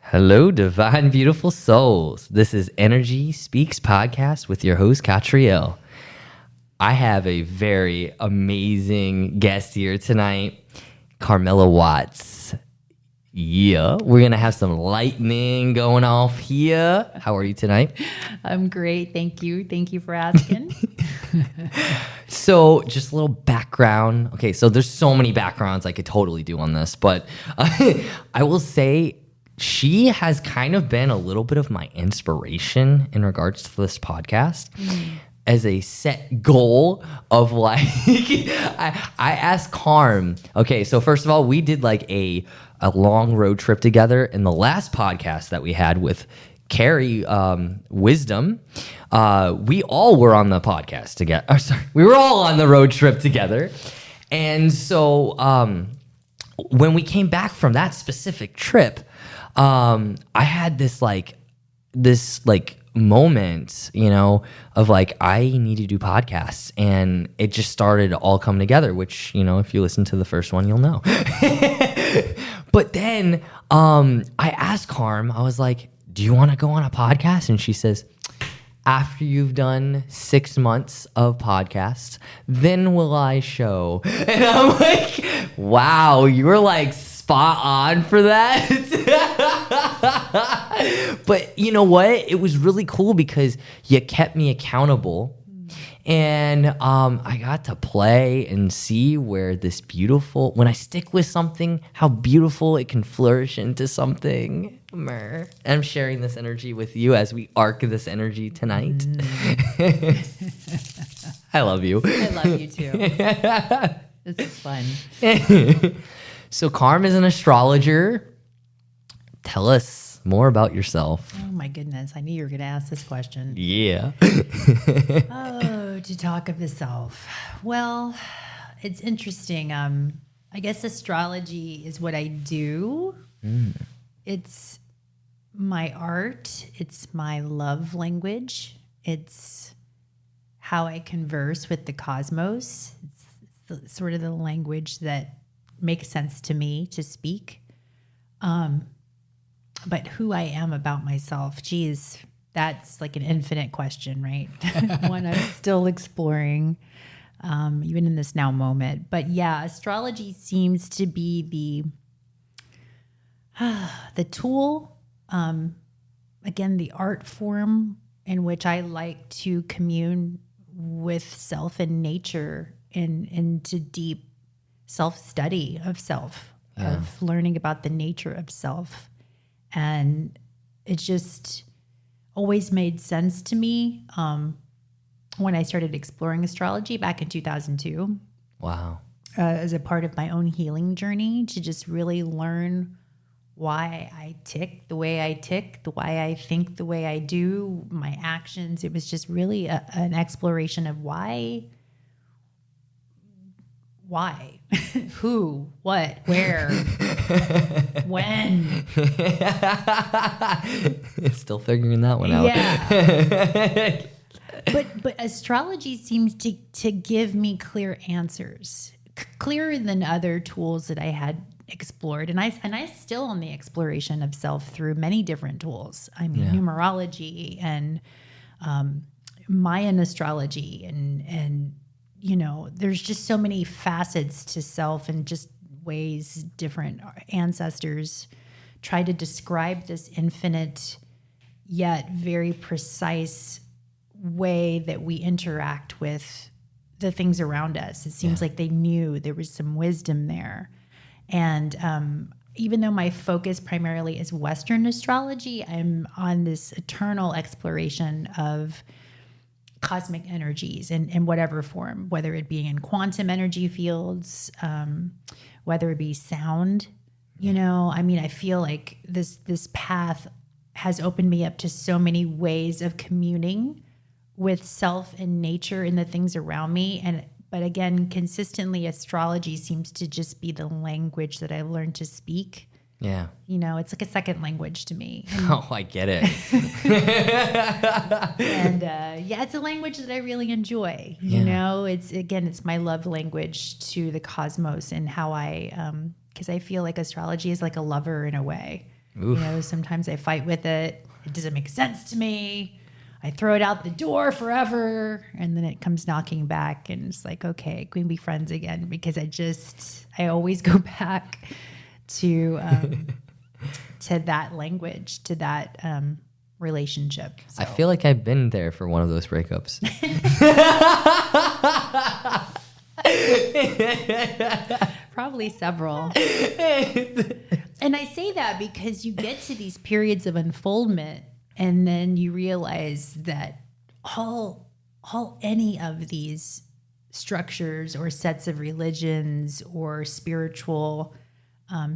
Hello, divine, beautiful souls. This is Energy Speaks Podcast with your host, Catriel. I have a very amazing guest here tonight, Carmella Watts. Yeah, we're going to have some lightning going off here. How are you tonight? I'm great. Thank you. Thank you for asking. So just a little background. Okay, so there's so many backgrounds I could totally do on this, but I will say she has kind of been a little bit of my inspiration in regards to this podcast. As a set goal of like, I asked Carm, okay, so first of all, we did like a long road trip together in the last podcast that we had with Carrie Wisdom. We all were on the podcast together. We were all on the road trip together. And so when we came back from that specific trip, I had this moment, of like, I need to do podcasts, and it just started to all come together, which, if you listen to the first one, you'll know. But then I asked Carm, I was like, do you want to go on a podcast? And she says, after you've done 6 months of podcasts, then will I show. And I'm like, wow, you were like spot on for that. But you know what? It was really cool because you kept me accountable. And I got to play and see where this beautiful, when I stick with something, how beautiful it can flourish into something. I'm sharing this energy with you as we arc this energy tonight. I love you. I love you too. This is fun. So Carm is an astrologer. Tell us more about yourself. Oh my goodness. I knew you were going to ask this question. Yeah. To talk of the self. Well, it's interesting. I guess astrology is what I do. It's my art. It's my love language. It's how I converse with the cosmos. It's sort of the language that makes sense to me to speak. But who I am about myself, geez, that's like an infinite question, right? One I'm still exploring, even in this now moment. But yeah, astrology seems to be the tool, again, the art form in which I like to commune with self and nature and into deep self-study of self, of learning about the nature of self. And it just always made sense to me when I started exploring astrology back in 2002. Wow. As a part of my own healing journey, to just really learn why I tick the way I tick, why I think the way I do, my actions. It was just really an exploration of why, who, what, where, when. Still figuring that one out. Yeah. But astrology seems to give me clear answers, clearer than other tools that I had explored. And I still on the exploration of self through many different tools. I mean, numerology and Mayan astrology and there's just so many facets to self and just ways different ancestors try to describe this infinite yet very precise way that we interact with the things around us. It seems like they knew there was some wisdom there. And even though my focus primarily is Western astrology, I'm on this eternal exploration of cosmic energies in whatever form, whether it be in quantum energy fields, whether it be sound. I feel like this path has opened me up to so many ways of communing with self and nature and the things around me. But again, consistently, astrology seems to just be the language that I've learned to speak. Yeah. It's like a second language to me. Oh, I get it. And it's a language that I really enjoy. It's my love language to the cosmos and how I because I feel like astrology is like a lover in a way. Oof. You know, sometimes I fight with it. It doesn't make sense to me. I throw it out the door forever, and then it comes knocking back, and it's like, okay, can we be friends again? Because I always go back to that language, to that relationship. So. I feel like I've been there for one of those breakups. Probably several. And I say that because you get to these periods of unfoldment, and then you realize that all any of these structures or sets of religions or spiritual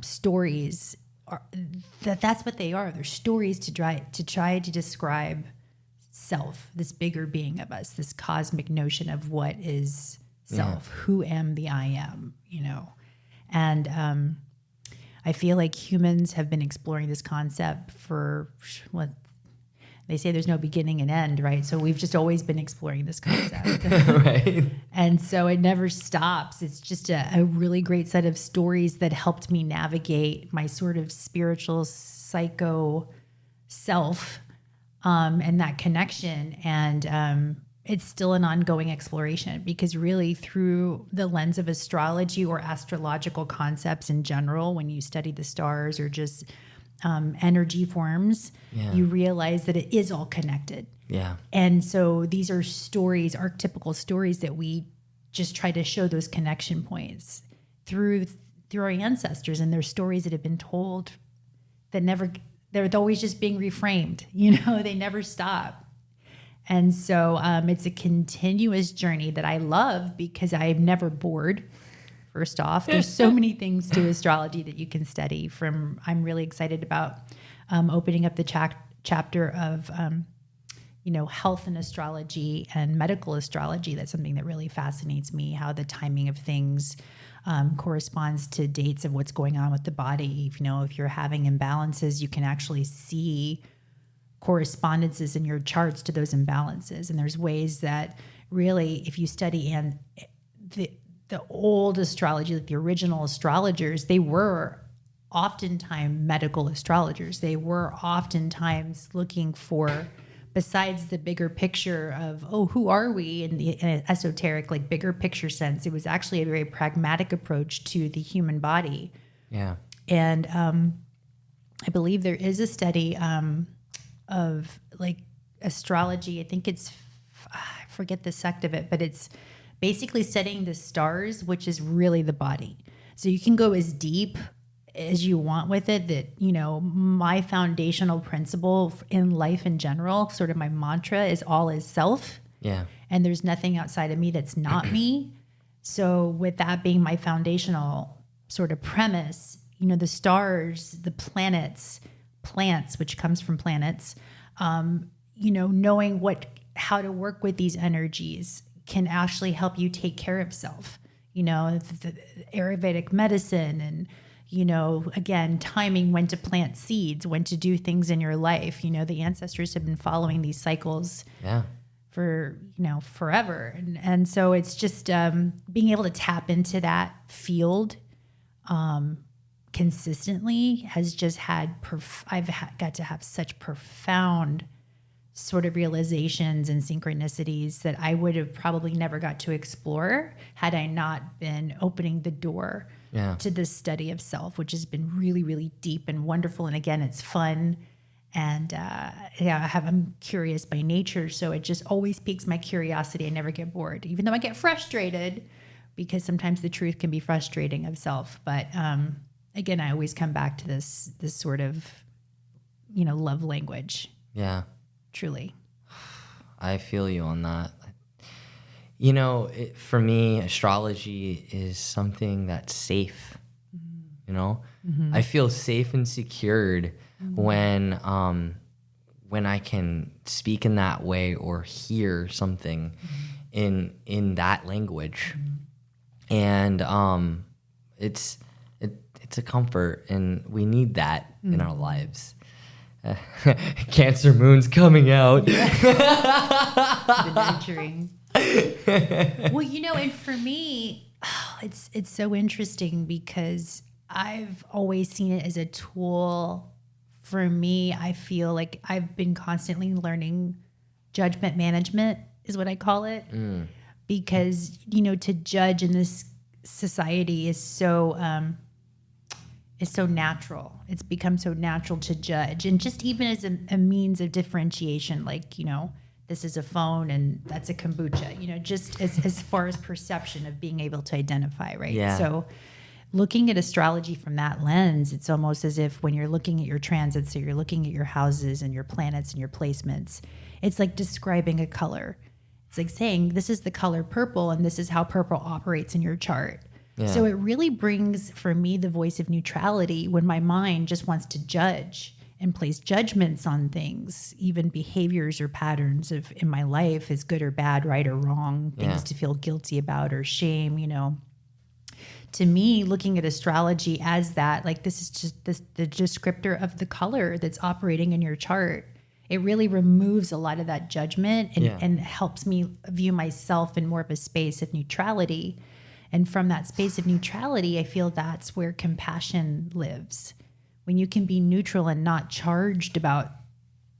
stories are that's what they are. They're stories to try to describe self, this bigger being of us, this cosmic notion of what is self, who am the I am, you know. And I feel like humans have been exploring this concept for what they say, there's no beginning and end, right? So we've just always been exploring this concept. Right. And so it never stops. It's just a really great set of stories that helped me navigate my sort of spiritual psycho self and that connection. And it's still an ongoing exploration, because really through the lens of astrology or astrological concepts in general, when you study the stars or just energy forms, you realize that it is all connected. Yeah. And so these are stories, archetypical stories, that we just try to show those connection points through our ancestors, and their stories that have been told that they're always just being reframed, you know, they never stop. And so it's a continuous journey that I love, because I'm never bored. First off, there's so many things to astrology that you can study. I'm really excited about opening up the chapter of, health and astrology and medical astrology. That's something that really fascinates me, how the timing of things corresponds to dates of what's going on with the body. If you're having imbalances, you can actually see correspondences in your charts to those imbalances. And there's ways that really, if you study the old astrology, like the original astrologers, they were oftentimes medical astrologers. They were oftentimes looking for, besides the bigger picture of, who are we in the esoteric, like bigger picture sense, it was actually a very pragmatic approach to the human body. Yeah. And I believe there is a study of like astrology. I think I forget the sect of it, but it's basically studying the stars, which is really the body. So you can go as deep as you want with it. That, my foundational principle in life in general, sort of my mantra, is all is self. Yeah. And there's nothing outside of me that's not me. So with that being my foundational sort of premise, the stars, the planets, plants, which comes from planets, knowing how to work with these energies can actually help you take care of self. The Ayurvedic medicine and, again, timing when to plant seeds, when to do things in your life. The ancestors have been following these cycles for, forever. And so it's just being able to tap into that field consistently has just got to have such profound sort of realizations and synchronicities that I would have probably never got to explore had I not been opening the door to this study of self, which has been really, really deep and wonderful. And again, it's fun. And I'm curious by nature, so it just always piques my curiosity. I never get bored, even though I get frustrated, because sometimes the truth can be frustrating of self. But again, I always come back to this sort of, love language. Yeah. Truly. I feel you on that. For me, astrology is something that's safe. Mm-hmm. I feel safe and secured when I can speak in that way or hear something in that language. And it's a comfort, and we need that in our lives. Cancer moon's coming out. The nurturing. Well, and for me, it's so interesting, because I've always seen it as a tool. For me, I feel like I've been constantly learning judgment management is what I call it. Because, to judge in this society is so natural. It's become so natural to judge. And just even as a means of differentiation, like, this is a phone and that's a kombucha, just as far as perception of being able to identify, right? Yeah. So looking at astrology from that lens, it's almost as if when you're looking at your transits, so you're looking at your houses and your planets and your placements, it's like describing a color. It's like saying, this is the color purple and this is how purple operates in your chart. Yeah. So it really brings, for me, the voice of neutrality when my mind just wants to judge and place judgments on things, even behaviors or patterns in my life is good or bad, right or wrong, things to feel guilty about or shame, To me, looking at astrology as that, like this is just the descriptor of the color that's operating in your chart. It really removes a lot of that judgment and helps me view myself in more of a space of neutrality. And from that space of neutrality, I feel that's where compassion lives. When you can be neutral and not charged about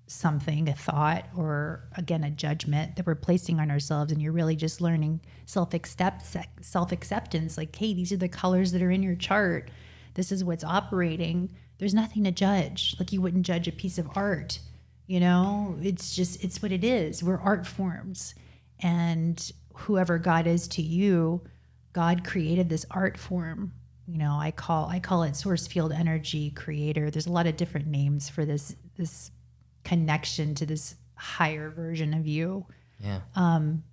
something, a thought, or again, a judgment that we're placing on ourselves, and you're really just learning self-acceptance, like, hey, these are the colors that are in your chart. This is what's operating. There's nothing to judge. Like you wouldn't judge a piece of art. It's what it is. We're art forms. And whoever God is to you, God created this art form. I call it source field energy creator. There's a lot of different names for this connection to this higher version of you. Yeah.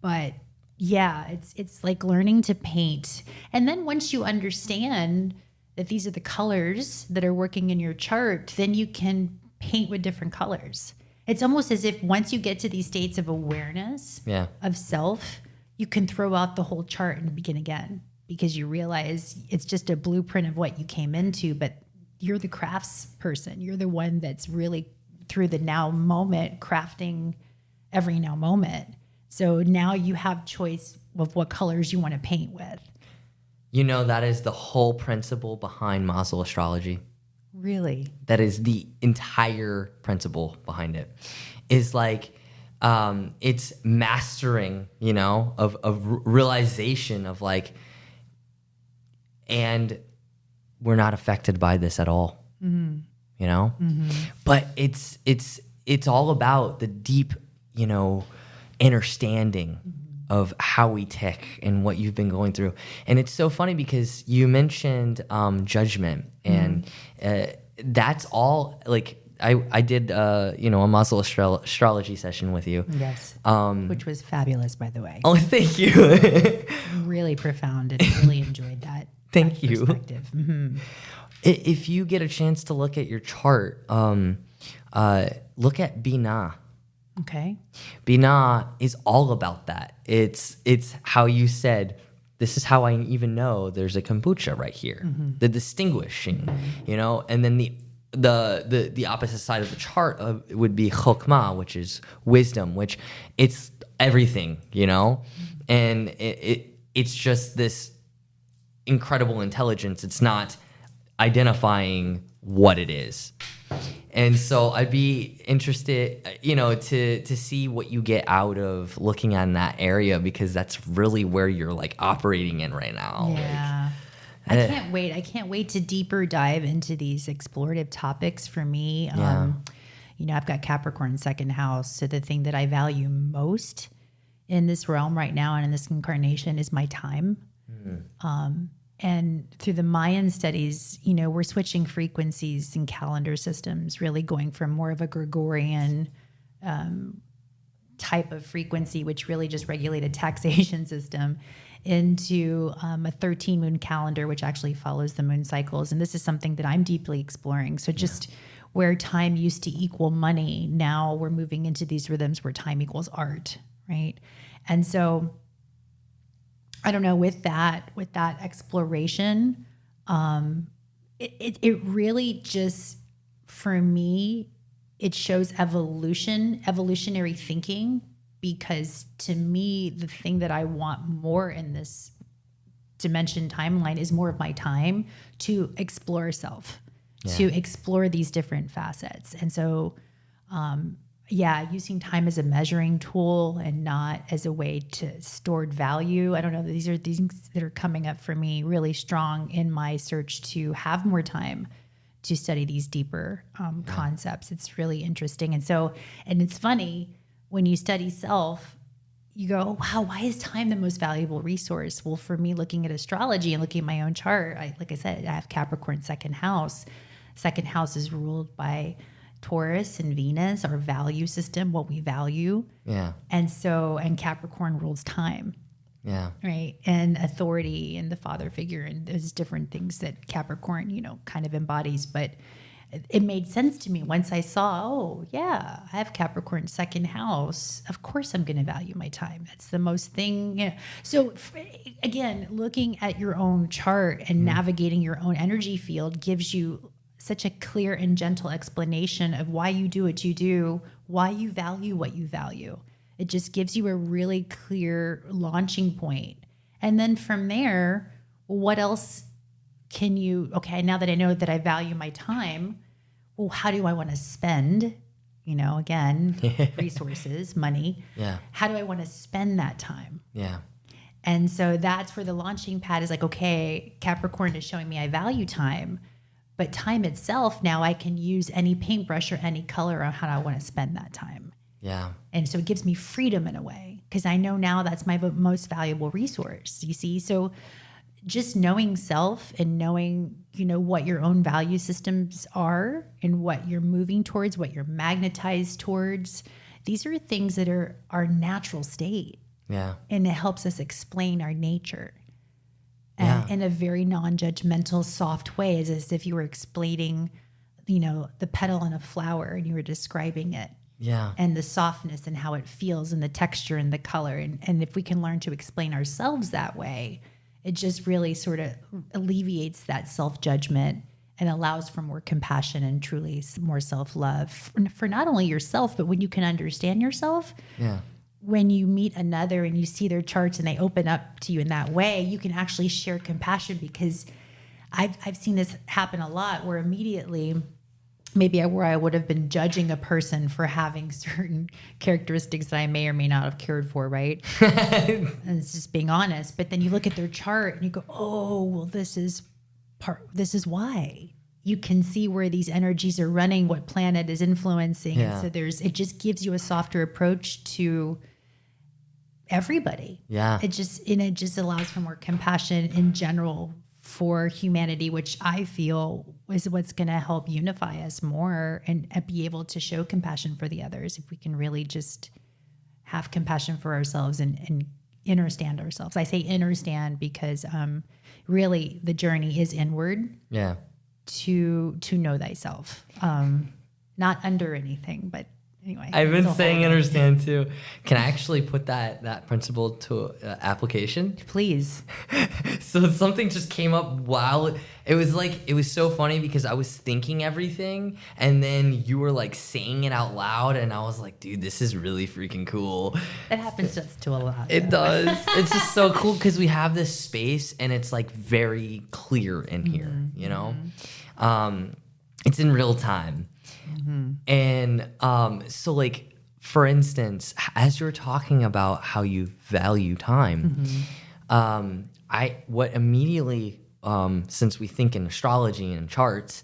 But yeah, it's like learning to paint. And then once you understand that these are the colors that are working in your chart, then you can paint with different colors. It's almost as if once you get to these states of awareness of self, you can throw out the whole chart and begin again, because you realize it's just a blueprint of what you came into, but you're the crafts person. You're the one that's really through the now moment, crafting every now moment. So now you have choice of what colors you want to paint with. That is the whole principle behind Mazel astrology. Really? That is the entire principle behind it. Is like, it's mastering, of realization of like, and we're not affected by this at all, But it's all about the deep, understanding of how we tick and what you've been going through. And it's so funny because you mentioned judgment, and that's all. Like I did a Mazel astrology session with you. Yes, which was fabulous, by the way. Oh, thank you. Really profound, and really enjoyed that. Thank you. Perspective. Mm-hmm. If you get a chance to look at your chart, look at Binah. Okay. Binah is all about that. It's how you said, this is how I even know there's a kombucha right here. The distinguishing, and then the opposite side of the chart would be chokmah, which is wisdom, which it's everything, and it's just this incredible intelligence. It's not identifying what it is. And so I'd be interested, to see what you get out of looking at in that area, because that's really where you're like operating in right now. Yeah. I can't wait. I can't wait to deeper dive into these explorative topics for me. I've got Capricorn second house. So the thing that I value most in this realm right now and in this incarnation is my time. And through the Mayan studies, we're switching frequencies and calendar systems, really going from more of a Gregorian type of frequency, which really just regulated taxation system, into a 13 moon calendar, which actually follows the moon cycles. And this is something that I'm deeply exploring. So just where time used to equal money, now we're moving into these rhythms where time equals art, right? And so I don't know, with that exploration, it really just, for me, it shows evolutionary thinking, because to me, the thing that I want more in this dimension timeline is more of my time to explore self, to explore these different facets. And so, using time as a measuring tool and not as a way to stored value. I don't know. These are things that are coming up for me really strong in my search to have more time to study these deeper concepts. It's really interesting. And it's funny when you study self, you go, wow, why is time the most valuable resource? Well, for me, looking at astrology and looking at my own chart, like I said, I have Capricorn second house. Second house is ruled by Taurus and Venus, our value system, what we value. Yeah. And Capricorn rules time. Yeah. Right. And authority and the father figure. And there's different things that Capricorn, kind of embodies. But it made sense to me once I saw, I have Capricorn second house. Of course I'm going to value my time. That's the most thing. So again, looking at your own chart and navigating your own energy field gives you such a clear and gentle explanation of why you do what you do, why you value what you value. It just gives you a really clear launching point. And then from there, what else can you, now that I know that I value my time, well, how do I want to spend, again, resources, money. Yeah. How do I want to spend that time? Yeah. And so that's where the launching pad is like, okay, Capricorn is showing me I value time, but time itself, now I can use any paintbrush or any color on how I want to spend that time. Yeah. And so it gives me freedom in a way because I know now that's my most valuable resource, you see? So just knowing self and knowing, what your own value systems are and what you're moving towards, what you're magnetized towards, these are things that are our natural state. Yeah. And it helps us explain our nature and in a very non-judgmental, soft way, as if you were explaining, the petal in a flower and you were describing it. Yeah. And the softness and how it feels and the texture and the color. And if we can learn to explain ourselves that way, it just really sort of alleviates that self-judgment and allows for more compassion and truly more self-love for not only yourself, but when you can understand yourself. Yeah. When you meet another and you see their charts and they open up to you in that way, you can actually share compassion because I've seen this happen a lot where immediately where I would have been judging a person for having certain characteristics that I may or may not have cared for, right? And it's just being honest. But then you look at their chart and you go, oh, well, this is why. You can see where these energies are running, what planet is influencing. Yeah. And so it just gives you a softer approach to everybody. Yeah. It just allows for more compassion in general for humanity, which I feel is what's going to help unify us more and be able to show compassion for the others. If we can really just have compassion for ourselves and understand ourselves. I say understand because really the journey is inward. Yeah. To know thyself, not under anything, but anyway. I've been saying understand too. Can I actually put that principle to application? Please. So something just came up while it was so funny because I was thinking everything and then you were like saying it out loud and I was like, dude, this is really freaking cool. That happens to us too a lot. It does. It's just so cool because we have this space and it's like very clear in here, It's in real time. Mm-hmm. And so like, for instance, as you're talking about how you value time, what immediately, since we think in astrology and charts,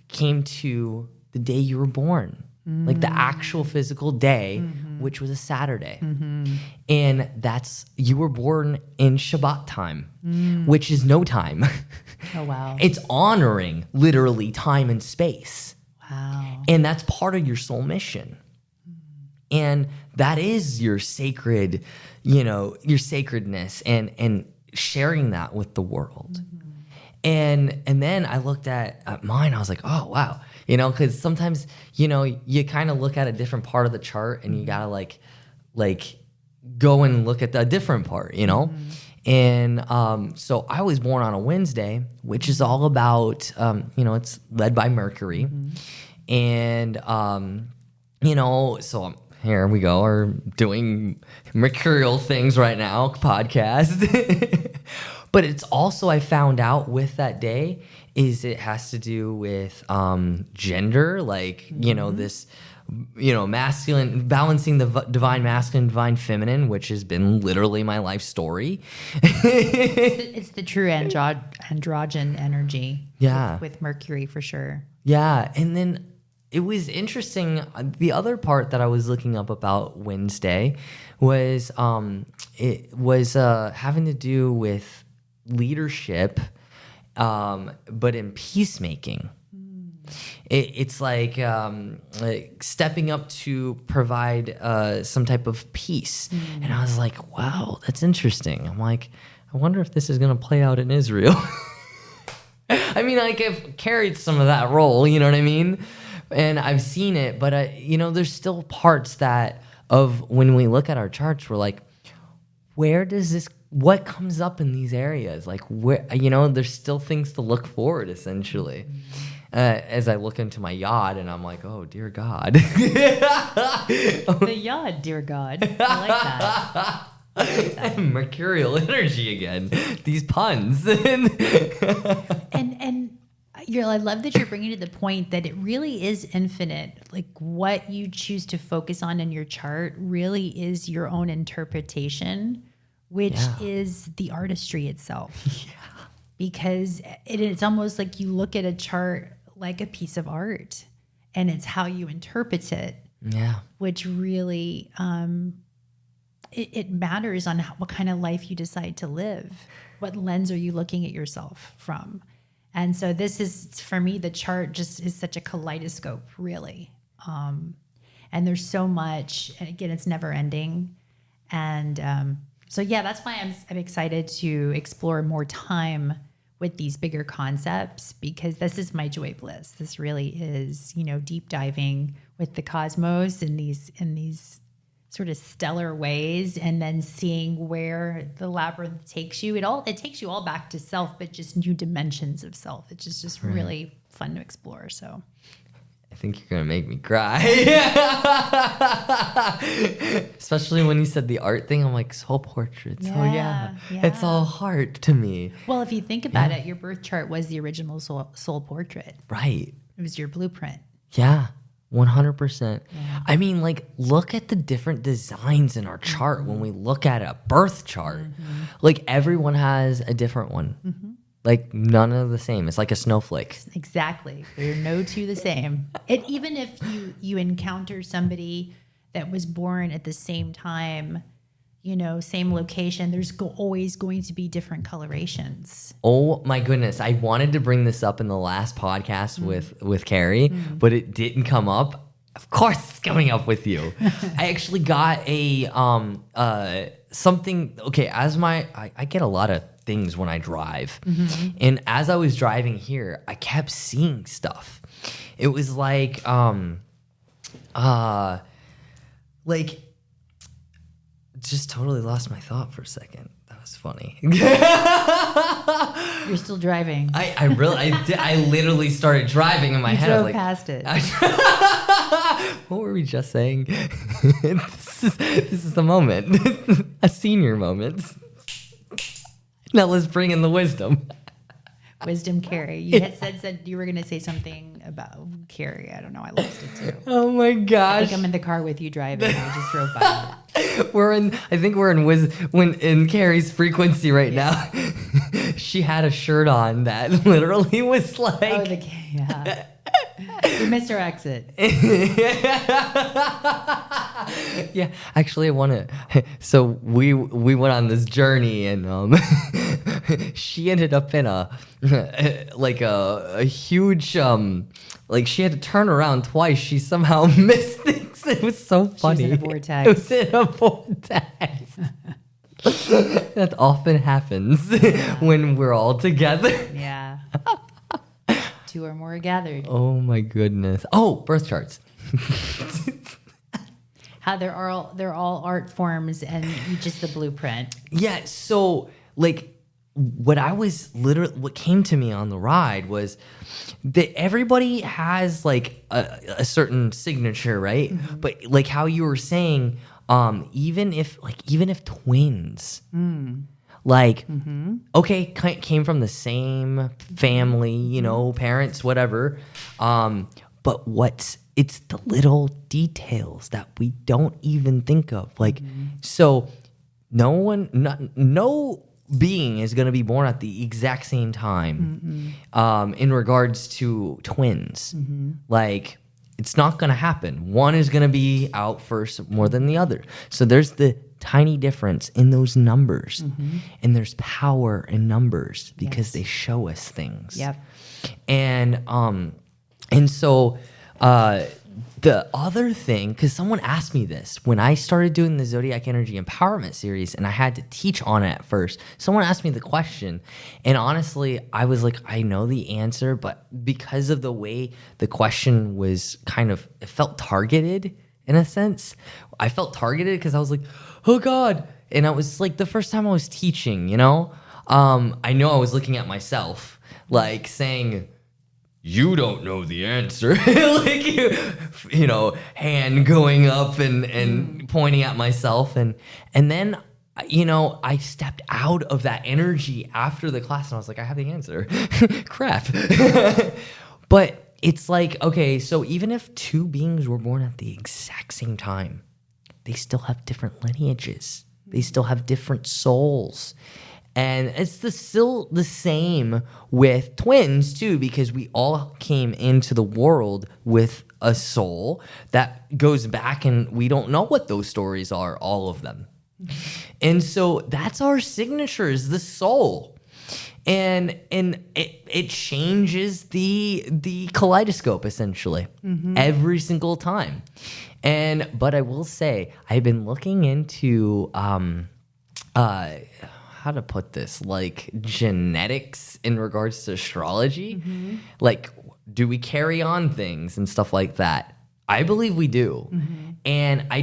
came to the day you were born, like the actual physical day, which was a Saturday. And you were born in Shabbat time, which is no time. Oh, wow. It's honoring literally time and space. Wow. And that's part of your soul mission. And that is your sacred, your sacredness and sharing that with the world. And then I looked at mine, I was like, oh, wow. Because sometimes, you kind of look at a different part of the chart and you got to like go and look at the different part, And so I was born on a Wednesday, which is all about, it's led by Mercury. And, so here we go, are doing mercurial things right now, podcast. But it's also, I found out with that day, is it has to do with gender, like, this, masculine, balancing the divine masculine, divine feminine, which has been literally my life story. It's the true androgen energy. Yeah. With Mercury for sure. Yeah. And then it was interesting. The other part that I was looking up about Wednesday was it was having to do with leadership, but in peacemaking. It's like stepping up to provide some type of peace. And I was like, wow, that's interesting. I'm like, I wonder if this is going to play out in Israel. I mean, like, I've carried some of that role, you know what I mean? And I've seen it, but, there's still parts of when we look at our charts, we're like, what comes up in these areas? Like, where, there's still things to look forward, essentially. As I look into my yacht, and I'm like, oh, dear God. The yacht, dear God. I like that. Mercurial energy again. These puns. And I love that you're bringing to the point that it really is infinite. Like, what you choose to focus on in your chart really is your own interpretation, which is the artistry itself. Yeah. Because it's almost like you look at a chart like a piece of art, and it's how you interpret it. Yeah. Which really it matters on what kind of life you decide to live. What lens are you looking at yourself from? And so this is, for me, the chart just is such a kaleidoscope, really. And there's so much, and again, it's never ending. And so, yeah, that's why I'm excited to explore more time with these bigger concepts, because this is my joy bliss. This really is, deep diving with the cosmos in these sort of stellar ways, and then seeing where the labyrinth takes you. It takes you all back to self, but just new dimensions of self. It's just really fun to explore. So I think you're going to make me cry. Especially when you said the art thing. I'm like, soul portraits. Yeah. It's all heart to me. Well, if you think about it, your birth chart was the original soul portrait. Right. It was your blueprint. Yeah. 100%. Yeah. I mean, like, look at the different designs in our chart when we look at a birth chart. Like, everyone has a different one. Like, none of the same. It's like a snowflake. Exactly. There are no two the same. Even if you encounter somebody that was born at the same time, same location, there's always going to be different colorations. Oh my goodness. I wanted to bring this up in the last podcast with Carrie, but it didn't come up. Of course it's coming up with you. I actually got a something. Okay, I get a lot of things when I drive. And as I was driving here, I kept seeing stuff. It was like just totally lost my thought for a second. That was funny. You're still driving. I literally started driving in my head. I was like, past it. What were we just saying? This is the moment. A senior moment. Now let's bring in the wisdom. Wisdom, Carrie. You had said you were going to say something about Carrie. I don't know. I lost it too. Oh my gosh! I think I'm in the car with you driving. I just drove by it. I think we're in Carrie's frequency right now. She had a shirt on that literally was like. Oh, yeah. We missed our exit. Yeah, actually, I want to. So we went on this journey, and she ended up in a huge like she had to turn around twice. She somehow missed things. It was so funny. She was in a vortex. It was in a vortex. That often happens when we're all together. Yeah. Two or more gathered. Oh my goodness. Oh, birth charts. How they're all art forms, and just the blueprint. Yeah. So like, what came to me on the ride was that everybody has like a certain signature, right? Mm-hmm. But like how you were saying, even if twins, Like, okay, came from the same family, you know, parents, whatever. But it's the little details that we don't even think of. Like, so no being is going to be born at the exact same time in regards to twins. Like, it's not going to happen. One is going to be out first more than the other. So there's the tiny difference in those numbers. And there's power in numbers because they show us things. Yep. And so the other thing, because someone asked me this when I started doing the Zodiac Energy Empowerment series, and I had to teach on it at first. Someone asked me the question, and honestly, I was like, I know the answer, but because of the way the question was it felt targeted in a sense. I felt targeted because I was like, oh God. And I was like, the first time I was teaching, you know, I know I was looking at myself, like saying, you don't know the answer. Like, you know, hand going up and pointing at myself. And then, you know, I stepped out of that energy after the class and I was like, I have the answer. Crap. But it's like, okay, so even if two beings were born at the exact same time, they still have different lineages. They still have different souls. And it's still the same with twins, too, because we all came into the world with a soul that goes back, and we don't know what those stories are, all of them. And so that's our signature, is the soul. And it changes the kaleidoscope, essentially, every single time. But I will say, I've been looking into... how to put this, like genetics in regards to astrology. Like, do we carry on things and stuff like that? I believe we do. And I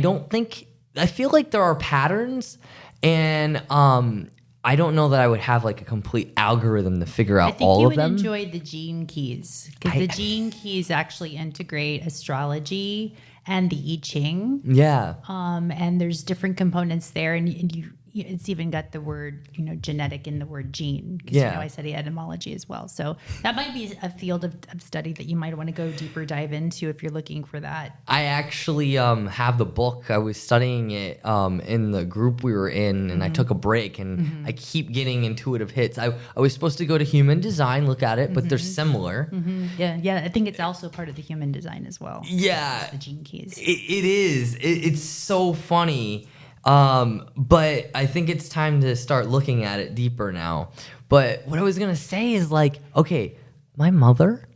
feel like there are patterns, and I don't know that I would have like a complete algorithm to figure out all of them. I think you would enjoy the gene keys, because the gene keys actually integrate astrology and the I Ching. Yeah. And there's different components there, and it's even got the word, you know, genetic in the word gene, because you know I study etymology as well. So that might be a field of study that you might want to go deeper dive into if you're looking for that. I actually have the book. I was studying it in the group we were in, and I took a break, and I keep getting intuitive hits. I was supposed to go to human design, look at it, but they're similar. Yeah. I think it's also part of the human design as well. Yeah. The gene keys. It is. It's so funny. But I think it's time to start looking at it deeper now. But what I was going to say is, like, okay, my mother,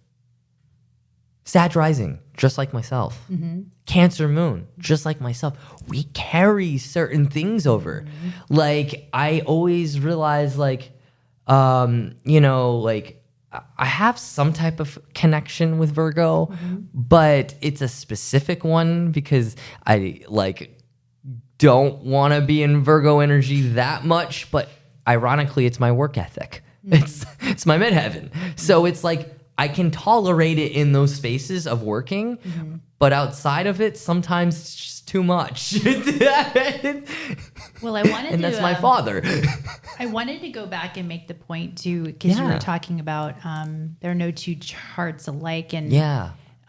Sag rising, just like myself. Cancer moon, just like myself. We carry certain things over. Like, I always realize, like, you know, like, I have some type of connection with Virgo, but it's a specific one because I, like, don't want to be in Virgo energy that much, but ironically, it's my work ethic. It's my midheaven. So it's like I can tolerate it in those spaces of working, but outside of it, sometimes it's just too much. Well, I wanted and to, that's my father. I wanted to go back and make the point too, because you were talking about there are no two charts alike, and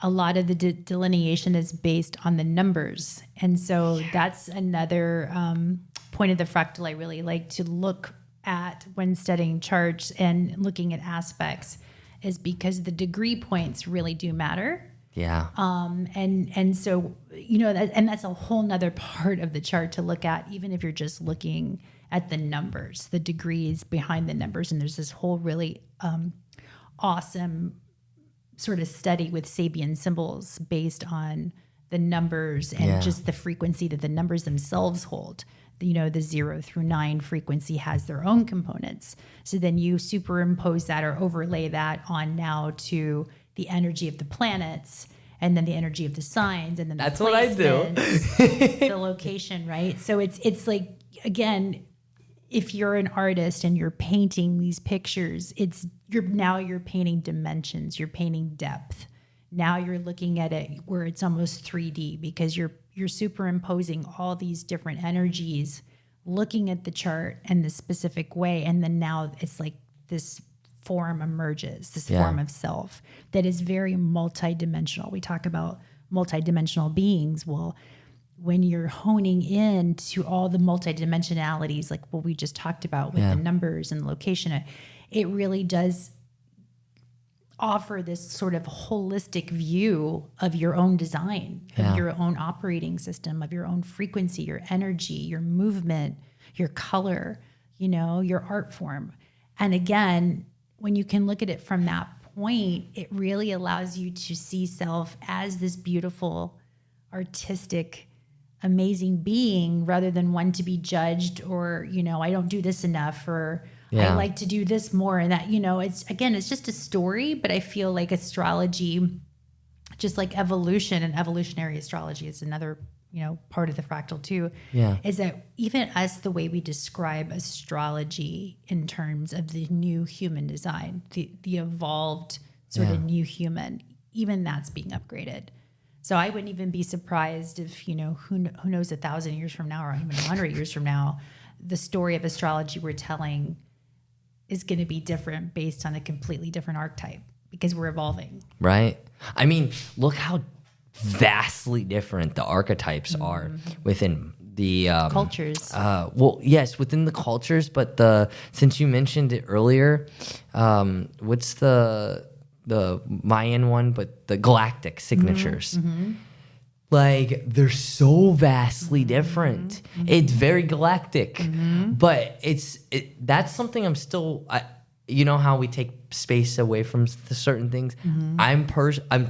a lot of the delineation is based on the numbers. And so that's another point of the fractal I really like to look at when studying charts and looking at aspects, is because the degree points really do matter. Yeah. And so, you know, that's a whole nother part of the chart to look at, even if you're just looking at the numbers, the degrees behind the numbers. And there's this whole really awesome sort of study with Sabian symbols based on the numbers and just the frequency that the numbers themselves hold. You know, the 0 through 9 frequency has their own components. So then you superimpose that or overlay that on now to the energy of the planets, and then the energy of the signs, and then that's the what I do. The location, right? So it's like, again, if you're an artist and you're painting these pictures, you're painting dimensions, you're painting depth. Now you're looking at it where it's almost 3D, because you're superimposing all these different energies looking at the chart in this specific way. And then now it's like this form emerges, this form of self that is very multidimensional. We talk about multidimensional beings. Well, when you're honing in to all the multidimensionalities, like what we just talked about with the numbers and the location, it really does offer this sort of holistic view of your own design, of your own operating system, of your own frequency, your energy, your movement, your color, you know, your art form. And again, when you can look at it from that point, it really allows you to see self as this beautiful, artistic, amazing being rather than one to be judged or, you know, I don't do this enough or I like to do this more and that, you know, it's just a story, but I feel like astrology, just like evolution and evolutionary astrology is another, you know, part of the fractal too, is that even us, the way we describe astrology in terms of the new human design, the evolved sort of new human, even that's being upgraded. So I wouldn't even be surprised if, you know, who knows 1,000 years from now or even 100 years from now, the story of astrology we're telling is going to be different based on a completely different archetype because we're evolving. Right. I mean, look how vastly different the archetypes are within the cultures. Well, yes, within the cultures, but since you mentioned it earlier, what's the Mayan one, but the galactic signatures. Like they're so vastly different. It's very galactic, but that's something I'm still. You know how we take space away from certain things. I'm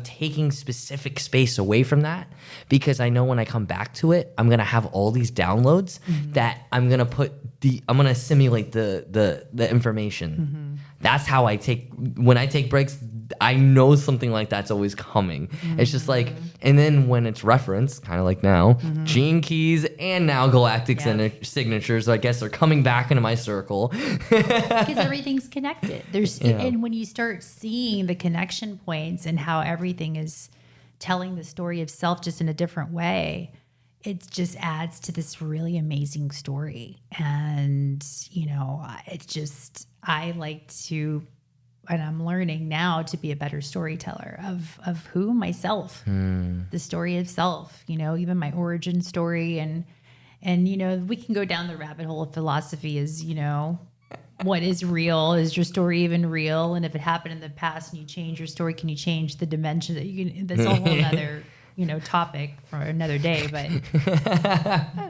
taking specific space away from that because I know when I come back to it, I'm gonna have all these downloads that I'm gonna simulate the information. That's how I take when I take breaks. I know something like that's always coming. It's just like, and then when it's referenced, kind of like now, gene keys and now galactic signatures, I guess are coming back into my circle. Because everything's connected. And when you start seeing the connection points and how everything is telling the story of self just in a different way, it just adds to this really amazing story. And, you know, I like to, and I'm learning now to be a better storyteller of who myself, the story of self, you know, even my origin story. And, you know, we can go down the rabbit hole of philosophy is, you know, what is real? Is your story even real? And if it happened in the past and you change your story, can you change the dimension that you can, that's a whole other, you know, topic for another day.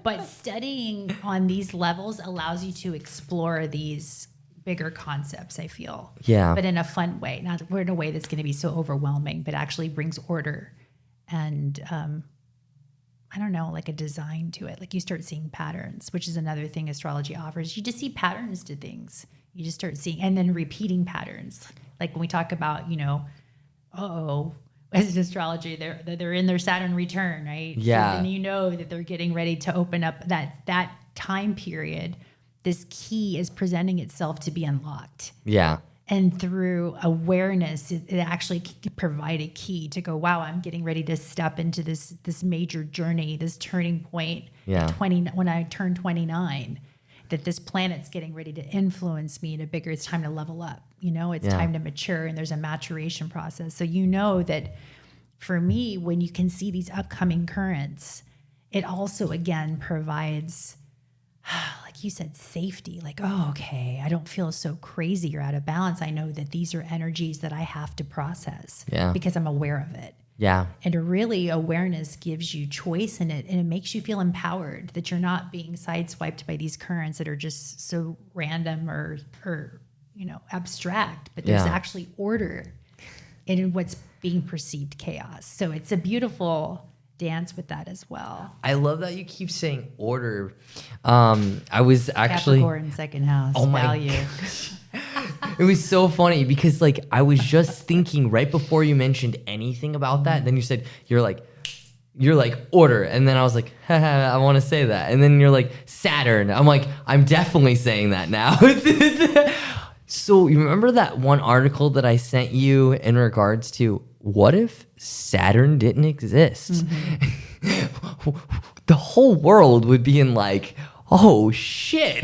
But studying on these levels allows you to explore these bigger concepts, I feel. Yeah. But in a fun way, not in a way that's going to be so overwhelming, but actually brings order and, I don't know, like a design to it. Like you start seeing patterns, which is another thing astrology offers. You just see patterns to things. You just start seeing, and then repeating patterns. Like when we talk about, you know, as an astrology, they're in their Saturn return, right? Yeah. So then you know that they're getting ready to open up that time period. This key is presenting itself to be unlocked. Yeah. And through awareness, it actually can provide a key to go, wow, I'm getting ready to step into this major journey, this turning point. Yeah. When I turn 29, that this planet's getting ready to influence me in a bigger, it's time to level up. You know, it's time to mature, and there's a maturation process. So you know that for me, when you can see these upcoming currents, it also, again, provides, like you said, safety. Like, oh, okay, I don't feel so crazy or out of balance. I know that these are energies that I have to process because I'm aware of it. Yeah. And really, awareness gives you choice in it, and it makes you feel empowered that you're not being sideswiped by these currents that are just so random or you know, abstract, but there's actually order in what's being perceived chaos. So it's a beautiful dance with that as well. I love that you keep saying order. I was actually Capricorn second house. Oh my value. gosh. It was so funny because like I was just thinking right before you mentioned anything about that, then you said you're like order, and then I was like, haha, I want to say that, and then you're like Saturn. I'm like, I'm definitely saying that now. So you remember that one article that I sent you in regards to what if Saturn didn't exist? The whole world would be in like oh shit.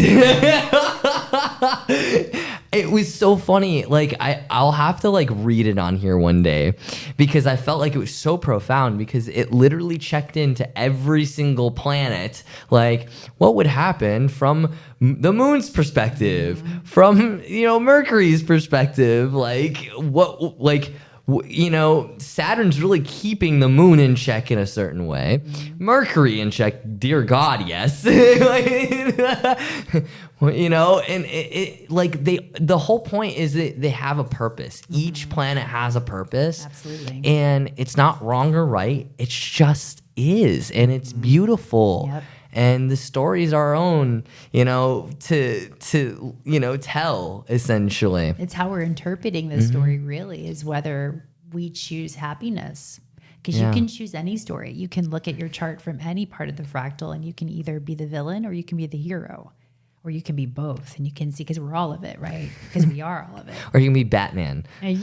It was so funny. Like I'll have to like read it on here one day because I felt like it was so profound because it literally checked into every single planet. Like what would happen from the moon's perspective, from, Mercury's perspective, like what, like, Saturn's really keeping the moon in check in a certain way. Mercury in check, dear God, yes. And it like the whole point is that they have a purpose. Each planet has a purpose. Absolutely. And it's not wrong or right. It just is. And it's beautiful. Yep. And the stories are our own, to tell, essentially. It's how we're interpreting the story, really, is whether we choose happiness. Because you can choose any story. You can look at your chart from any part of the fractal, and you can either be the villain or you can be the hero. Or you can be both, and you can see, because we're all of it, right? Because we are all of it. Or you can be Batman. Or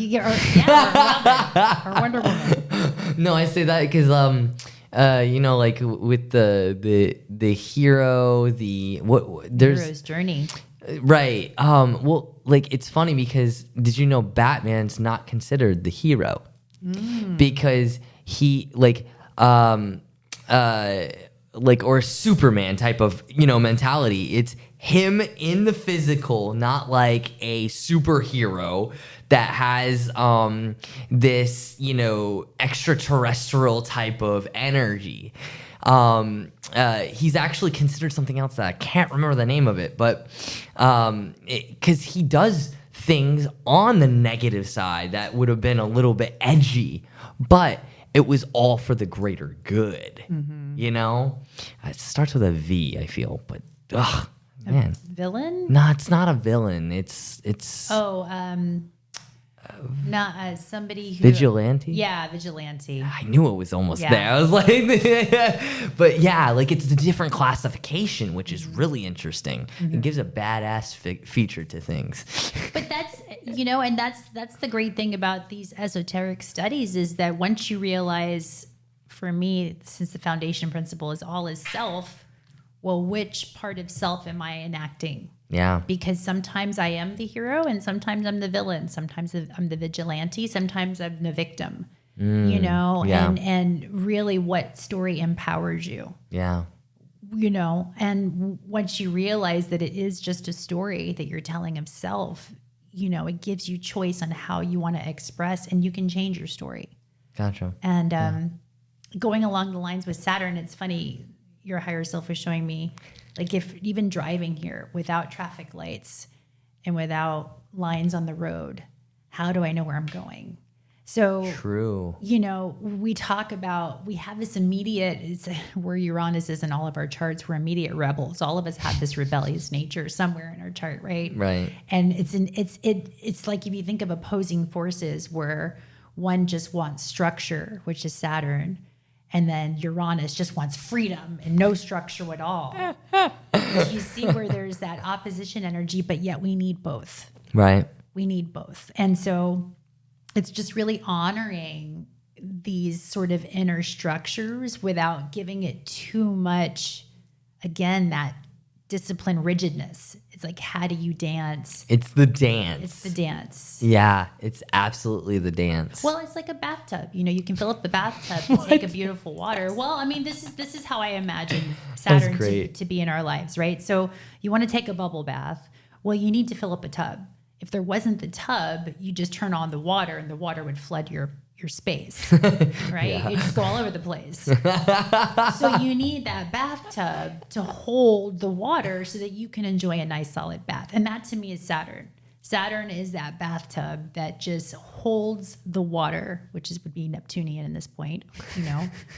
Wonder Woman. No, I say that because, like with the hero, there's Hero's journey. Right. Well, like it's funny because did you know Batman's not considered the hero because he or Superman type of mentality. It's him in the physical, not like a superhero that has this extraterrestrial type of energy. He's actually considered something else that I can't remember the name of it, but because he does things on the negative side that would have been a little bit edgy, but it was all for the greater good. It starts with a V, I feel, but man, Villain? No, it's not a villain. It's not somebody who vigilante. Yeah, vigilante. I knew it was almost Yeah. there. I was like, but yeah, like it's a different classification, which is really interesting. It gives a badass feature to things. But that's and that's the great thing about these esoteric studies is that once you realize, for me, since the foundation principle is all is self, well, which part of self am I enacting? Yeah. Because sometimes I am the hero and sometimes I'm the villain. Sometimes I'm the vigilante. Sometimes I'm the victim, Yeah. and really what story empowers you, Yeah. and once you realize that it is just a story that you're telling of self, it gives you choice on how you want to express, and you can change your story. Gotcha. And going along the lines with Saturn, it's funny, your higher self was showing me, like if even driving here without traffic lights and without lines on the road, how do I know where I'm going? So True. We talk about, we have this immediate, where Uranus is in all of our charts, we're immediate rebels. All of us have this rebellious nature somewhere in our chart, right? Right. And it's like if you think of opposing forces where one just wants structure, which is Saturn, and then Uranus just wants freedom and no structure at all. You see where there's that opposition energy, but yet we need both. Right. We need both. And so it's just really honoring these sort of inner structures without giving it too much, again, that discipline rigidness. It's like, how do you dance? It's the dance. It's the dance. Yeah, it's absolutely the dance. Well, it's like a bathtub. You can fill up the bathtub and take a beautiful water. Well, I mean, this is how I imagine Saturn to be in our lives, right? So you want to take a bubble bath. Well, you need to fill up a tub. If there wasn't the tub, you just turn on the water and the water would flood your space, right? Yeah. You just go all over the place. So you need that bathtub to hold the water so that you can enjoy a nice solid bath. And that to me is Saturn. Saturn is that bathtub that just holds the water, which would be Neptunian in this point,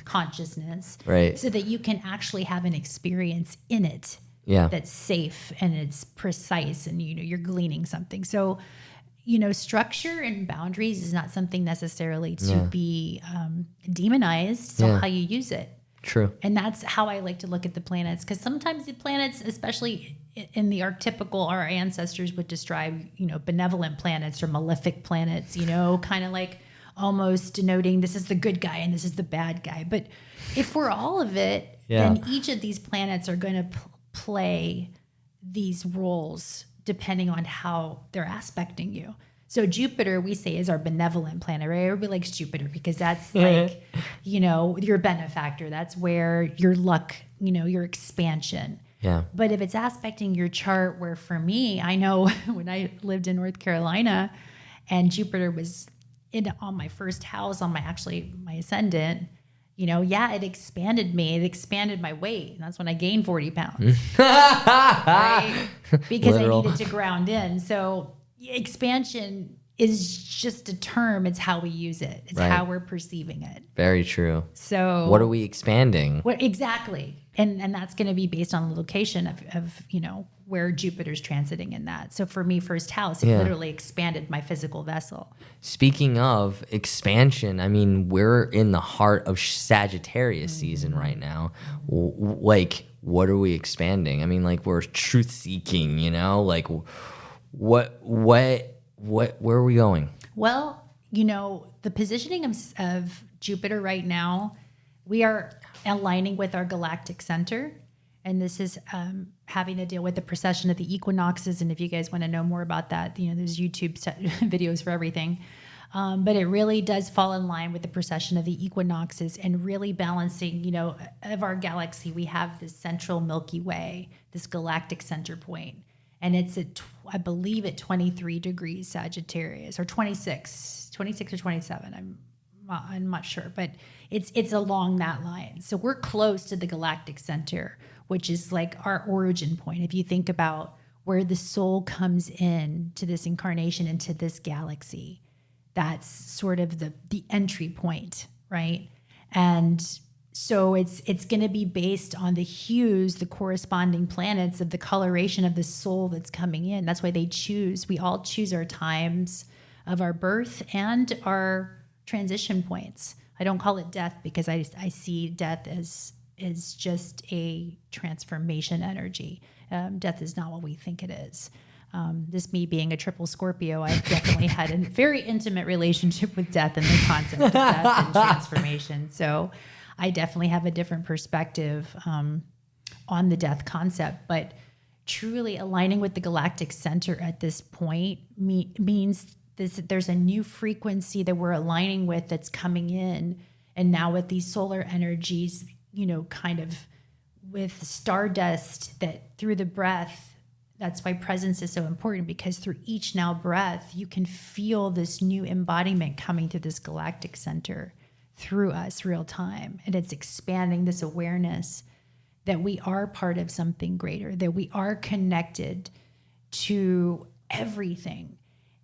consciousness. Right. So that you can actually have an experience in it. Yeah. That's safe and it's precise and you're gleaning something. So, structure and boundaries is not something necessarily to be demonized. So how you use it. True. And that's how I like to look at the planets, because sometimes the planets, especially in the archetypical, our ancestors would describe, benevolent planets or malefic planets, kind of like almost denoting this is the good guy and this is the bad guy. But if we're all of it, then each of these planets are going to play these roles depending on how they're aspecting you. So Jupiter, we say, is our benevolent planet, right? Everybody likes Jupiter because that's like, your benefactor. That's where your luck, your expansion. Yeah. But if it's aspecting your chart, where for me, I know when I lived in North Carolina and Jupiter was on my first house, on my ascendant, it expanded me. It expanded my weight. And that's when I gained 40 pounds. Right? Because I needed to ground in. So expansion is just a term. It's how we use it. It's how we're perceiving it. Very true. So what are we expanding? Exactly. And that's going to be based on the location of where Jupiter's transiting in that. So for me, first house, it literally expanded my physical vessel. Speaking of expansion, I mean, we're in the heart of Sagittarius season right now. Like, what are we expanding? I mean, like, we're truth seeking, like where are we going? Well, the positioning of Jupiter right now, we are aligning with our galactic center. And this is having to deal with the precession of the equinoxes. And if you guys want to know more about that, there's YouTube videos for everything. But it really does fall in line with the precession of the equinoxes and really balancing, of our galaxy. We have this central Milky Way, this galactic center point. And it's I believe at 23 degrees Sagittarius, or 26 or 27. I'm not sure, but it's along that line. So we're close to the galactic center, which is like our origin point. If you think about where the soul comes in to this incarnation, into this galaxy, that's sort of the entry point, right? And so it's going to be based on the hues, the corresponding planets of the coloration of the soul that's coming in. That's why we all choose our times of our birth and our transition points. I don't call it death because I see death as just a transformation energy. Death is not what we think it is. This me being a triple Scorpio, I've definitely had a very intimate relationship with death and the concept of death and transformation. So I definitely have a different perspective on the death concept. But truly aligning with the galactic center at this point means there's a new frequency that we're aligning with that's coming in. And now with these solar energies, kind of with stardust, that through the breath, that's why presence is so important, because through each now breath, you can feel this new embodiment coming to this galactic center through us real time. And it's expanding this awareness that we are part of something greater, that we are connected to everything.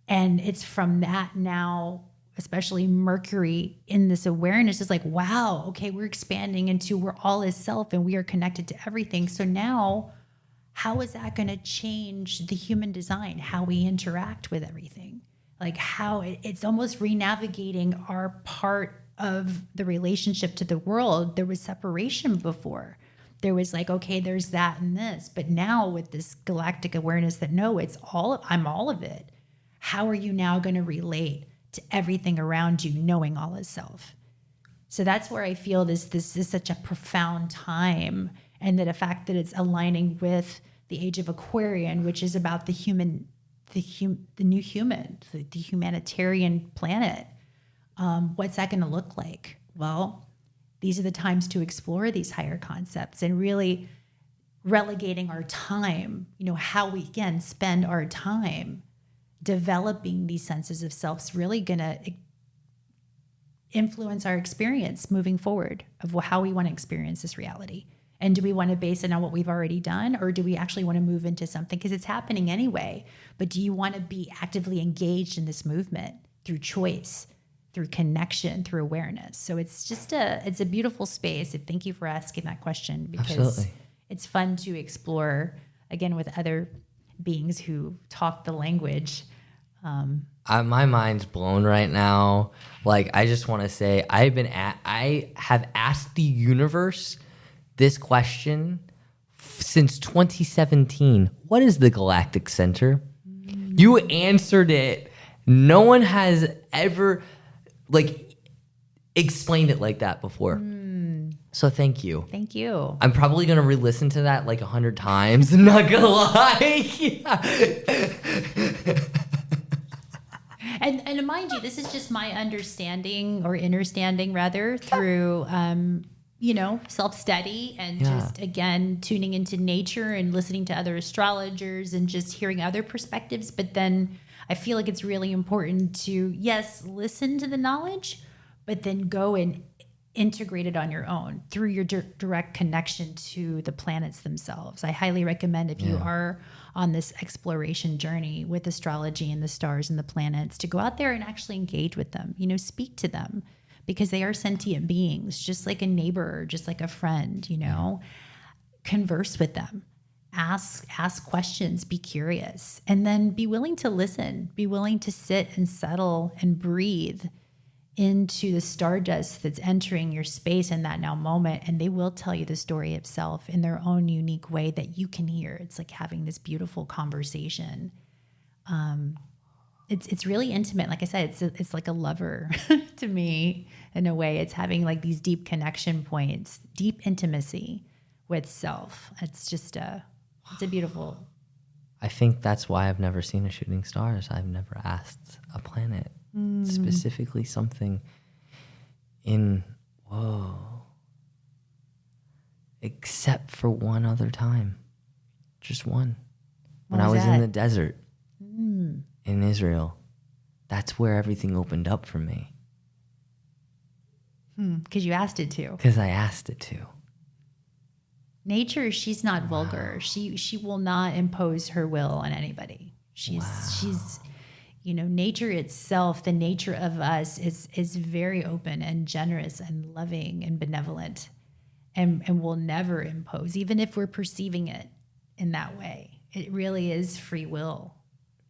And it's from that now, especially Mercury in this awareness is like, wow, okay, we're expanding into we're all is self and we are connected to everything. So now, how is that going to change the human design, how we interact with everything? Like how it's almost re-navigating our part of the relationship to the world. There was separation before. There was like, okay, there's that and this. But now with this galactic awareness that no, I'm all of it. How are you now going to relate to everything around you, knowing all is self? So that's where I feel this is such a profound time, and that the fact that it's aligning with the age of Aquarian, which is about the new human, the humanitarian planet. What's that going to look like? Well, these are the times to explore these higher concepts and really relegating our time, how we, again, spend our time developing these senses of self is really going to influence our experience moving forward of how we want to experience this reality. And do we want to base it on what we've already done, or do we actually want to move into something? Because it's happening anyway. But do you want to be actively engaged in this movement through choice, through connection, through awareness? So it's just it's a beautiful space. And thank you for asking that question, because Absolutely. It's fun to explore, again, with other beings who talk the language. My mind's blown right now. Like, I just want to say I have asked the universe this question since 2017. What is the galactic center? You answered it. No one has ever explained it like that before. So thank you. Thank you. I'm probably going to re-listen to that like 100 times. I'm not going to lie. And mind you, this is just my understanding or understanding rather through, self-study and just, again, tuning into nature and listening to other astrologers and just hearing other perspectives. But then I feel like it's really important to, yes, listen to the knowledge, but then go and integrate it on your own through your direct connection to the planets themselves. I highly recommend if you are on this exploration journey with astrology and the stars and the planets to go out there and actually engage with them, speak to them because they are sentient beings, just like a neighbor, just like a friend, converse with them, ask questions, be curious, and then be willing to listen, be willing to sit and settle and breathe into the stardust that's entering your space in that now moment. And they will tell you the story itself in their own unique way that you can hear. It's like having this beautiful conversation. It's really intimate. Like I said, it's like a lover to me in a way. It's having like these deep connection points, deep intimacy with self. It's just it's a beautiful. I think that's why I've never seen a shooting star. I've never asked a planet. Specifically something except for one other time, just one, when I was in the desert in Israel. That's where everything opened up for me. Because you asked it to. Because I asked it to. Nature, she's not vulgar. She will not impose her will on anybody. She's nature itself, the nature of us is very open and generous and loving and benevolent and will never impose, even if we're perceiving it in that way. It really is free will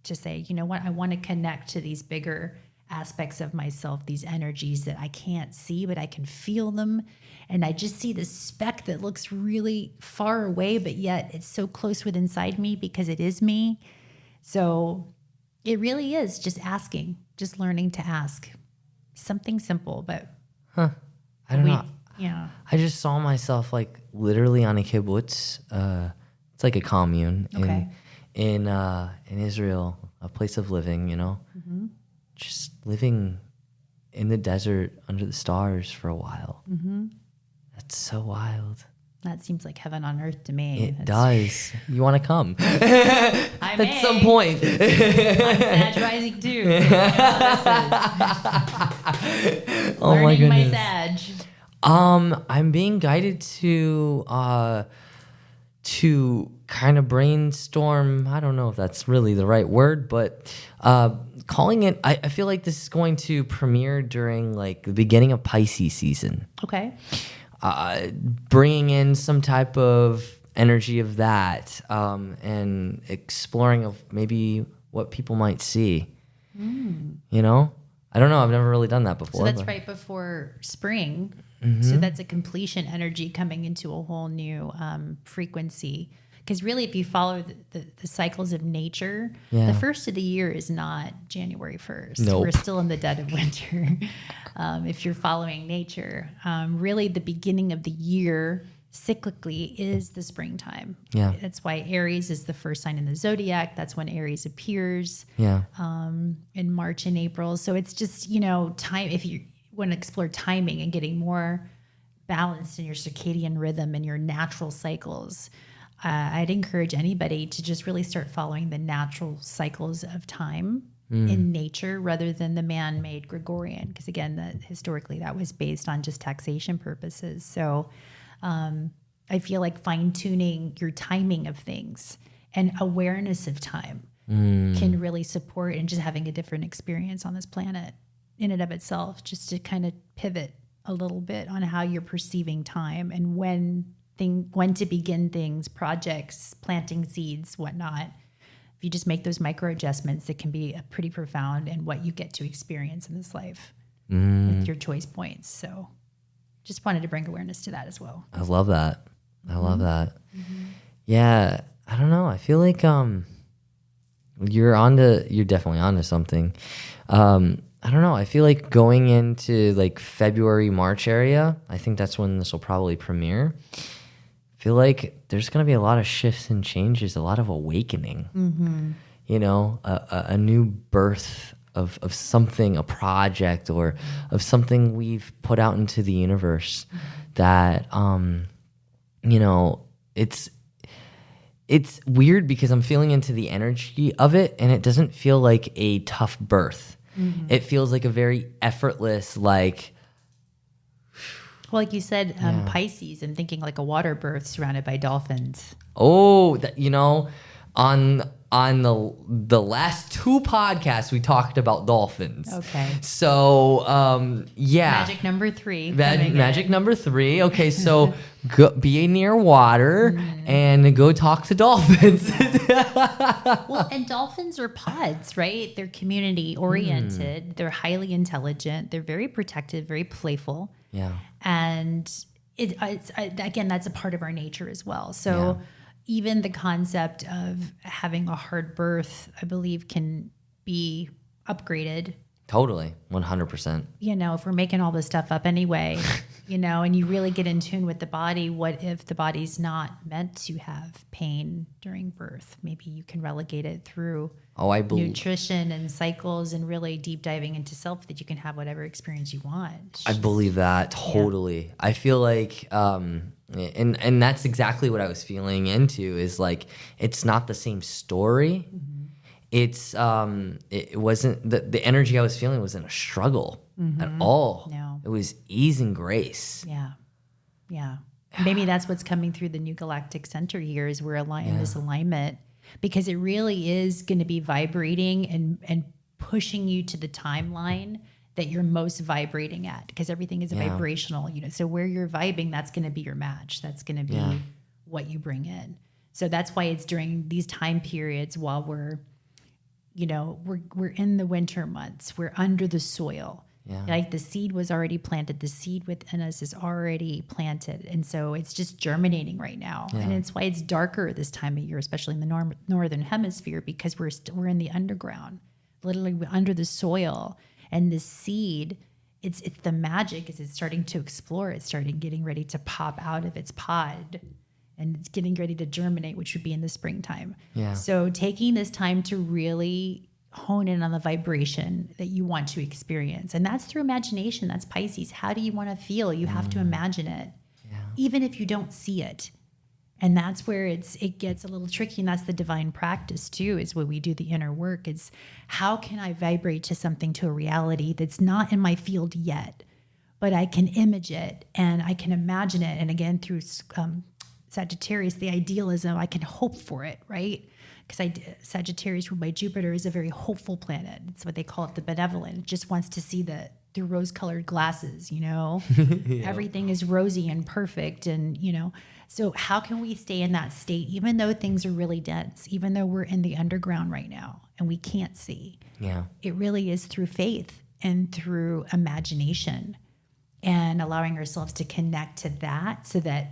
to say, you know what, I want to connect to these bigger aspects of myself, these energies that I can't see, but I can feel them. And I just see this speck that looks really far away, but yet it's so close within inside me because it is me. So it really is just asking, just learning to ask. Something simple, but I don't know. Yeah. I just saw myself like literally on a kibbutz. It's like a commune in Israel, a place of living, just living in the desert under the stars for a while. That's so wild. That seems like heaven on earth to me. It does. You want to come? I may. At some point. I'm Sag rising too. So Oh my learning goodness. my Sag. I'm being guided to kind of brainstorm. I don't know if that's really the right word, but calling it. I feel like this is going to premiere during like the beginning of Pisces season. Okay. Bringing in some type of energy of that and exploring of maybe what people might see. I don't know. I've never really done that before. So that's right before spring. So that's a completion energy coming into a whole new frequency. Because really, if you follow the cycles of nature, the first of the year is not January 1st. Nope. We're still in the dead of winter. If you're following nature, really the beginning of the year cyclically is the springtime. Yeah. That's why Aries is the first sign in the zodiac. That's when Aries appears in March and April. So it's just, time. If you want to explore timing and getting more balanced in your circadian rhythm and your natural cycles, I'd encourage anybody to just really start following the natural cycles of time in nature rather than the man-made Gregorian. Because again, historically that was based on just taxation purposes. So I feel like fine-tuning your timing of things and awareness of time can really support and just having a different experience on this planet in and of itself, just to kind of pivot a little bit on how you're perceiving time and when to begin things, projects, planting seeds, whatnot. If you just make those micro adjustments, it can be pretty profound in what you get to experience in this life with your choice points. So just wanted to bring awareness to that as well. I love that. I love that. Yeah. I don't know. I feel like you're definitely onto something. I don't know. I feel like going into like February, March area, I think that's when this will probably premiere. I feel like there's going to be a lot of shifts and changes, a lot of awakening, you know, a new birth of something, a project or of something we've put out into the universe that, you know, it's weird because I'm feeling into the energy of it and it doesn't feel like a tough birth. It feels like a very effortless, like... Well, like you said, Pisces, I'm thinking like a water birth surrounded by dolphins. Oh, you know, on the last 2 podcasts, we talked about dolphins. Okay. So, yeah. Magic number 3. Magic number 3. Okay, so be near water and go talk to dolphins. Well, and dolphins are pods, right? They're community oriented. They're highly intelligent. They're very protective, very playful. Yeah. And it's again, that's a part of our nature as well. So even the concept of having a hard birth, I believe, can be upgraded. Totally, 100%. You know, if we're making all this stuff up anyway, you know, and you really get in tune with the body, what if the body's not meant to have pain during birth? Maybe you can relegate it through nutrition and cycles and really deep diving into self that you can have whatever experience you want. I believe that totally. Yeah. I feel like, and that's exactly what I was feeling into is like, it's not the same story. It's it wasn't the energy I was feeling wasn't a struggle at all. No. It was ease and grace. Yeah. Maybe that's what's coming through the new galactic center here is we're in this alignment because it really is going to be vibrating and pushing you to the timeline that you're most vibrating at because everything is vibrational, you know. So where you're vibing, that's going to be your match. That's going to be what you bring in. So that's why it's during these time periods while we're in the winter months. We're under the soil. Yeah. Like the seed was already planted. The seed within us is already planted. And so it's just germinating right now. Yeah. And it's why it's darker this time of year, especially in the northern hemisphere, because we're in the underground, literally under the soil. And the seed, it's the magic is it's starting to explore. It's getting ready to pop out of its pod. And it's getting ready to germinate, which would be in the springtime. Yeah. So taking this time to really hone in on the vibration that you want to experience. And that's through imagination. That's Pisces. How do you want to feel? You have to imagine it, even if you don't see it. And that's where it gets a little tricky. And that's the divine practice too, is when we do the inner work. It's how can I vibrate to something, to a reality that's not in my field yet, but I can image it and I can imagine it. And again, through Sagittarius, the idealism, I can hope for it, right? Because Sagittarius ruled by Jupiter is a very hopeful planet. It's what they call it, the benevolent. It just wants to see through rose-colored glasses, you know? Everything is rosy and perfect and, you know. So how can we stay in that state even though things are really dense, even though we're in the underground right now and we can't see? Yeah. It really is through faith and through imagination and allowing ourselves to connect to that so that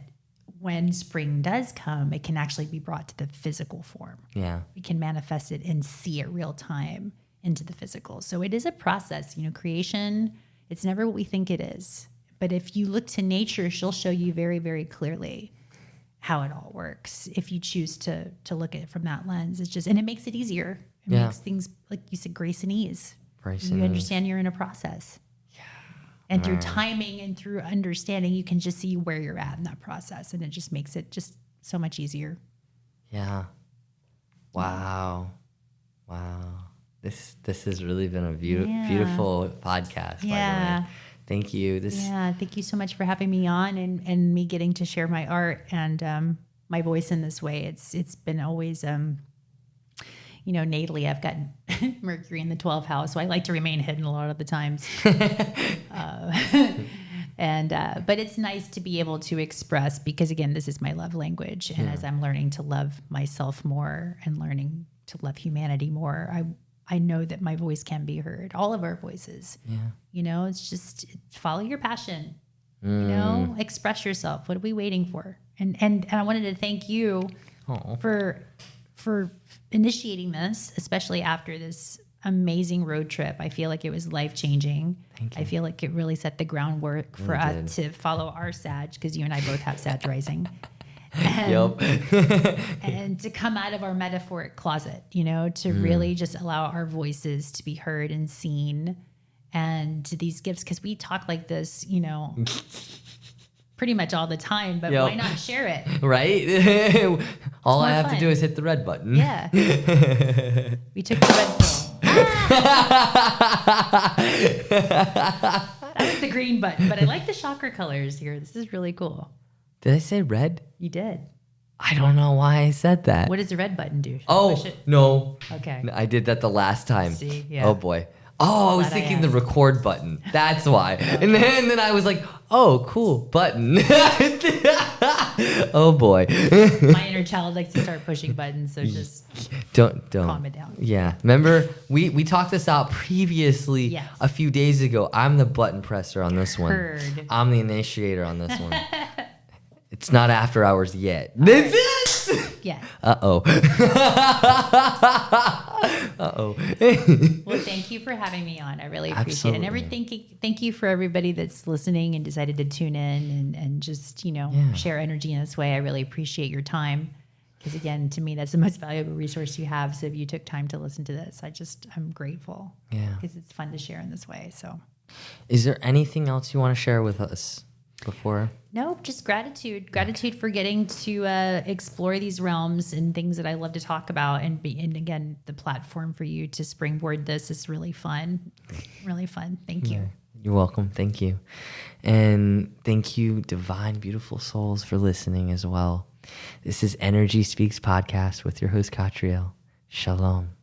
when spring does come, it can actually be brought to the physical form. Yeah. We can manifest it and see it real time into the physical. So it is a process, you know, creation, it's never what we think it is. But if you look to nature, she'll show you very, very clearly how it all works. If you choose to look at it from that lens, and it makes it easier. It makes things, like you said, grace and ease. You understand you're in a process. And through timing and through understanding, you can just see where you're at in that process. And it just makes it just so much easier. Yeah. Wow. This has really been a beautiful podcast, by the way. Thank you. Thank you so much for having me on and me getting to share my art and my voice in this way. It's been always... you know, natally, I've got Mercury in the 12th house, so I like to remain hidden a lot of the times. But it's nice to be able to express because, again, this is my love language. And as I'm learning to love myself more and learning to love humanity more, I know that my voice can be heard, all of our voices. Yeah. You know, it's just follow your passion, you know, express yourself. What are we waiting for? And I wanted to thank you for initiating this, especially after this amazing road trip. I feel like it was life-changing. Thank you. I feel like it really set the groundwork for Really us to follow our Sag, because you and I both have Sag rising. And, and to come out of our metaphoric closet, to really just allow our voices to be heard and seen, and to these gifts, because we talk like this, pretty much all the time, but why not share it? Right? All I have fun. to do is hit the red button. Yeah. We took the red pill. That was the green button, but I like the chakra colors here. This is really cool. Did I say red? You did. I don't know why I said that. What does the red button do? Oh, no. Okay. I did that the last time. See? Yeah. Oh, boy. Oh, I was Glad I thinking the asked. record button. That's why. And then I was like, oh, cool, button. Oh, boy. My inner child likes to start pushing buttons, so just Don't. calm it down. Yeah. Remember, we talked this out previously Yes. a few days ago. I'm the button presser on this one. Heard. I'm the initiator on this one. It's not after hours yet. Right. This is. Yeah. Uh-oh. Uh-oh. Well, thank you for having me on. I really appreciate it. And Absolutely. thank you for everybody that's listening and decided to tune in and just, share energy in this way. I really appreciate your time. Because again, to me, that's the most valuable resource you have. So if you took time to listen to this, I'm grateful. Yeah. Because it's fun to share in this way. So Is there anything else you want to share with us before? no, just gratitude. Gratitude for getting to explore these realms and things that I love to talk about. And again, the platform for you to springboard this is really fun. Really fun. Thank you. You're welcome. Thank you. And thank you, divine, beautiful souls, for listening as well. This is Energy Speaks Podcast with your host, Catriel. Shalom.